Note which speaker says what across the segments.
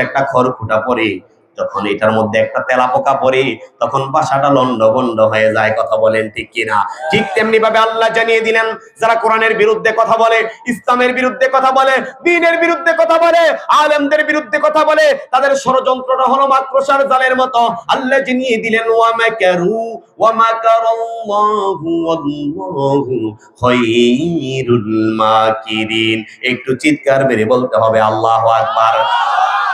Speaker 1: একটা খড়কুটা পড়ে, যখন এটার মধ্যে একটা তেলাপোকা পড়ে তখন বাসাটা লন্ডভন্ড হয়ে যায়। কথা বলেন ঠিক কিনা? ঠিক তেমনি ভাবে আল্লাহ জানিয়ে দিলেন, যারা কোরআনের বিরুদ্ধে কথা বলে, ইসলামের বিরুদ্ধে কথা বলে, দ্বীনের বিরুদ্ধে কথা বলে, আলেমদের বিরুদ্ধে কথা বলে, তাদের ষড়যন্ত্রটা হলো মাকড়সার জালের মতো। আল্লাহ জানিয়ে দিলেন ওয়া মাকারু ওয়া মাকারাল্লাহু ওয়াল্লাহু খায়রুল মাকিরিন। একটু চিৎকার মেরে বলতে হবে আল্লাহু আকবার।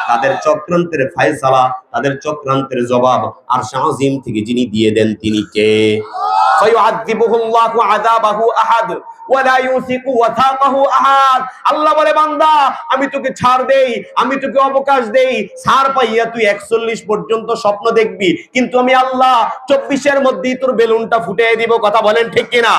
Speaker 1: তাদের চক্রান্তের ফায়সালা, তাদের চক্রান্তের জবাব আরশ আজিম থেকে যিনি দিয়ে দেন তিনি কে? ফায়ুআযিবুহুল্লাহু আযাবাহু আহাদ ওয়া লা ইউসিকু ওয়াসাকাহু আহাদ। আল্লাহ বলে, বান্দা আমি তোকে ছাড় দেই, আমি তোকে অবকাশ দেই, ছাড় পাইয়া তুই 41 পর্যন্ত স্বপ্ন দেখবি, কিন্তু আমি আল্লাহ 24 এর মধ্যেই তোর বেলুনটা ফুটিয়ে দিব। কথা বলেন ঠিক কিনা?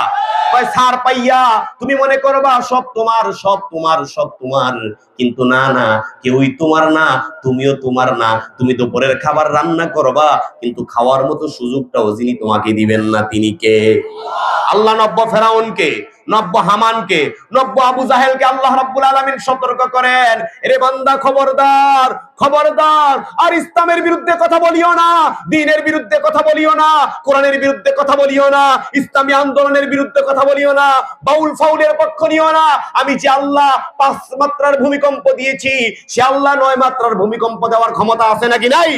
Speaker 1: ছাড় পাইয়া তুমি মনে করবা সব তোমার, সব তোমার, সব তোমার, কিন্তু না না, কেউই তোমার না, তুমিও তোমার না। তুমি দুপুরের খাবার রান্না করবা, কিন্তু খাওয়ার মতো সুযোগটাও যিনি তোমাকে দিবেন না তিনি কে? আল্লাহ নব্য ফেরাউনকে, নব্য হামানকে, নব্য আবু জাহেলকে আল্লাহ রাব্বুল আলামিন সতর্ক করেন, এরে বান্দা খবরদার, খবরদার, আর ইসলামের বিরুদ্ধে কথা বলিও না, দ্বীনের বিরুদ্ধে কথা বলিও না, কোরআনের বিরুদ্ধে কথা বলিও না, ইসলামী আন্দোলনের বিরুদ্ধে কথা বলিও না, বাউল ফাউলের পক্ষ নিও না। আমি যে আল্লাহ 5 মাত্রার ভূমিকম্প দিয়েছি, সে আল্লাহ 9 মাত্রার ভূমিকম্প দেওয়ার ক্ষমতা আছে নাকি নাই?